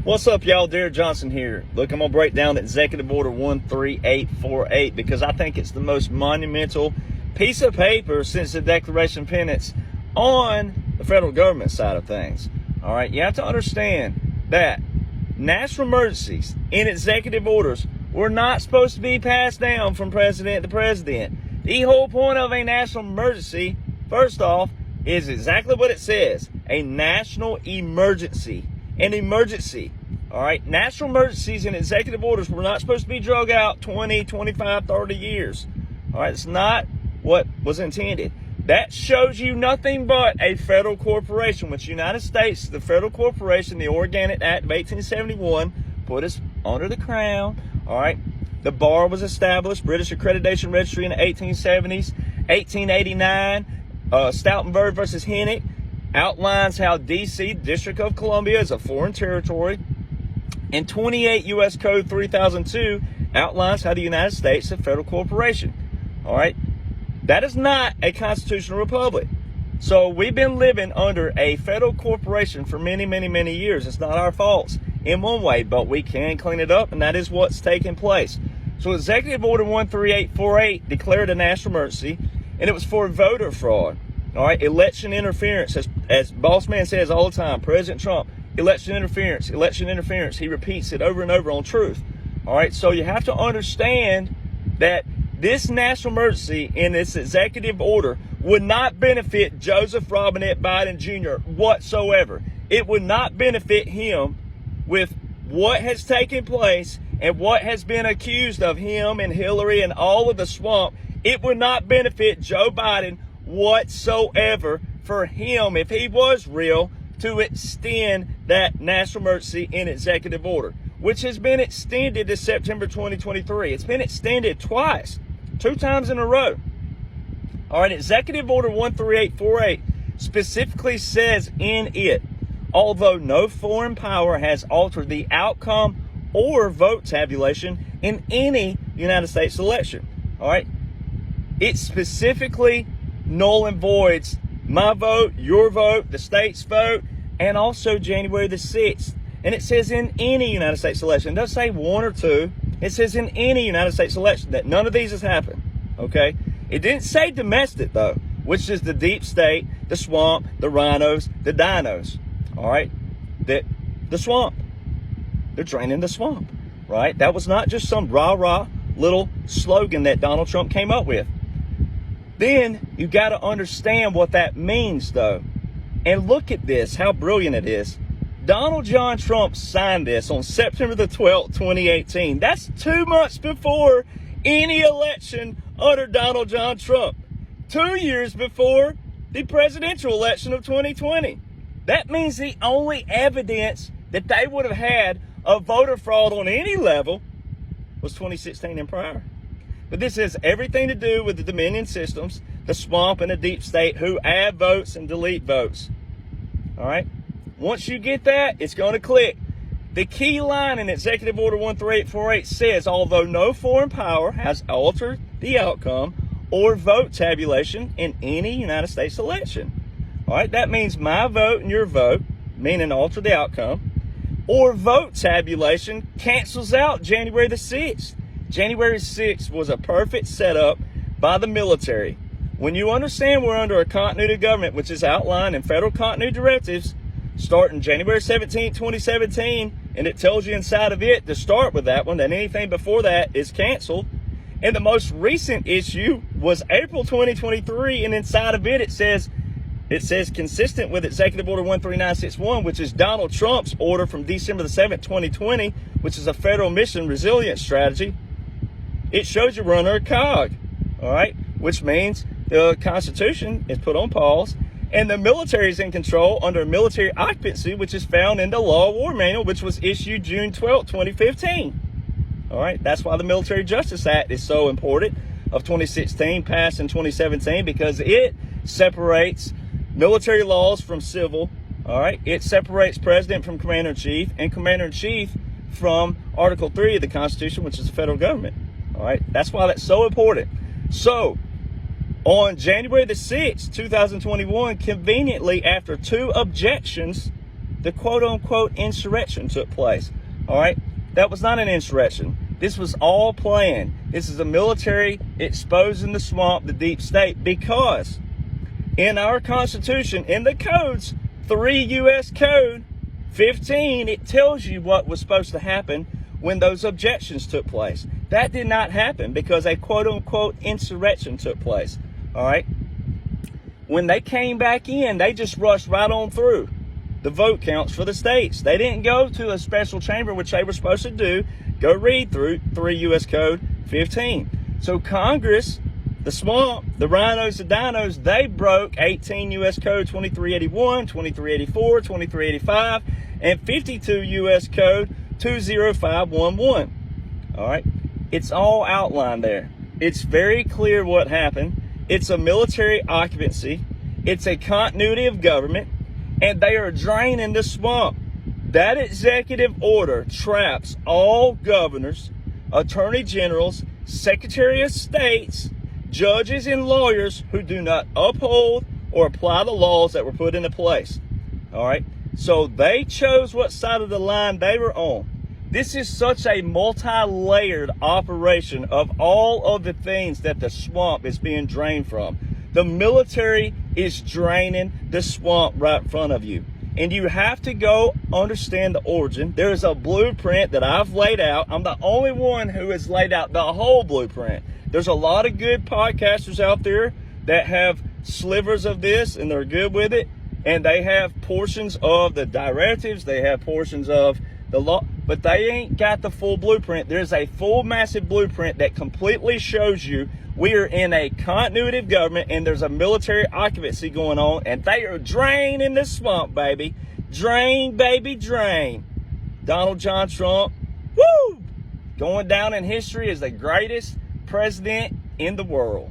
What's up, y'all? Derek Johnson here. Look, I'm going to break down Executive Order 13848 because I think it's the most monumental piece of paper since the Declaration of Independence on the federal government side of things. All right, you have to understand that national emergencies in executive orders were not supposed to be passed down from president to president. The whole point of a national emergency, first off, is exactly what it says, a national emergency. An emergency. All right, national emergencies and executive orders were not supposed to be drug out 20, 25, 30 years. All right, it's not what was intended. That shows you nothing but a federal corporation, which the United States, the federal corporation, the Organic Act of 1871, put us under the crown. All right, the bar was established, British Accreditation Registry in the 1870s, 1889, Stoutenberg versus Hennick outlines how D.C., District of Columbia, is a foreign territory. And 28 U.S. Code 3002 outlines how the United States is a federal corporation. All right? That is not a constitutional republic. So we've been living under a federal corporation for many, many, many years. It's not our faults in one way, but we can clean it up, and that is what's taking place. So Executive Order 13848 declared a national emergency, and it was for voter fraud. All right, election interference, as Boss Man says all the time, President Trump, election interference, election interference. He repeats it over and over on Truth. All right, so you have to understand that this national emergency in this executive order would not benefit Joseph Robinette Biden Jr. whatsoever. It would not benefit him with what has taken place and what has been accused of him and Hillary and all of the swamp. It would not benefit Joe Biden whatsoever for him, if he was real, to extend that national emergency in executive order, which has been extended to September 2023. It's been extended twice, 2 times in a row. All right, Executive Order 13848 specifically says in it, although no foreign power has altered the outcome or vote tabulation in any United States election. All right, it specifically null and voids my vote, your vote, the state's vote, and also January the 6th. And it says in any United States election. It doesn't say 1 or 2. It says in any United States election that none of these has happened. Okay? It didn't say domestic, though, which is the deep state, the swamp, the rhinos, the dinos. All right? The swamp. They're draining the swamp. Right? That was not just some rah-rah little slogan that Donald Trump came up with. Then you got to understand what that means, though. And look at this, how brilliant it is. Donald John Trump signed this on September the 12th, 2018. That's 2 months before any election under Donald John Trump. 2 years before the presidential election of 2020. That means the only evidence that they would have had of voter fraud on any level was 2016 and prior. But this has everything to do with the Dominion systems, the swamp and the deep state who add votes and delete votes. All right? Once you get that, it's going to click. The key line in Executive Order 13848 says, although no foreign power has altered the outcome or vote tabulation in any United States election. All right? That means my vote and your vote, meaning alter the outcome, or vote tabulation cancels out January the 6th. January 6th was a perfect setup by the military. When you understand we're under a continuity of government, which is outlined in federal continuity directives, starting January 17, 2017, and it tells you inside of it to start with that one, that anything before that is canceled. And the most recent issue was April 2023, and inside of it, it says consistent with Executive Order 13961, which is Donald Trump's order from December the 7th, 2020, which is a federal mission resilience strategy. It shows you we're under a COG, all right, which means the Constitution is put on pause and the military is in control under military occupancy, which is found in the Law of War Manual, which was issued June 12, 2015. All right, that's why the Military Justice Act is so important of 2016, passed in 2017, because it separates military laws from civil. All right, it separates president from commander-in-chief and commander-in-chief from Article 3 of the Constitution, which is the federal government. All right, that's why that's so important. So on January the 6th, 2021, conveniently after 2 objections, the quote-unquote insurrection took place. All right? That was not an insurrection. This was all planned. This is the military exposing the swamp, the deep state, because in our Constitution, in the codes, 3 U.S. Code 15, it tells you what was supposed to happen when those objections took place. That did not happen because a quote-unquote insurrection took place. All right? When they came back in, they just rushed right on through the vote counts for the states. They didn't go to a special chamber, which they were supposed to do. Go read through 3 U.S. Code 15. So Congress, the swamp, the rhinos, the dinos, they broke 18 U.S. Code 2381, 2384, 2385, and 52 U.S. Code 20511. All right? It's all outlined there. It's very clear what happened. It's a military occupancy. It's a continuity of government. And they are draining the swamp. That executive order traps all governors, attorney generals, secretary of states, judges, and lawyers who do not uphold or apply the laws that were put into place. All right? So they chose what side of the line they were on. This is such a multi-layered operation of all of the things that the swamp is being drained from. The military is draining the swamp right in front of you. And you have to go understand the origin. There is a blueprint that I've laid out. I'm the only one who has laid out the whole blueprint. There's a lot of good podcasters out there that have slivers of this and they're good with it. And they have portions of the directives. They have portions of the law, but they ain't got the full blueprint. There's a full massive blueprint that completely shows you we are in a continuity of government and there's a military occupancy going on and they are draining the swamp, baby. Drain, baby, drain. Donald John Trump, woo! Going down in history as the greatest president in the world.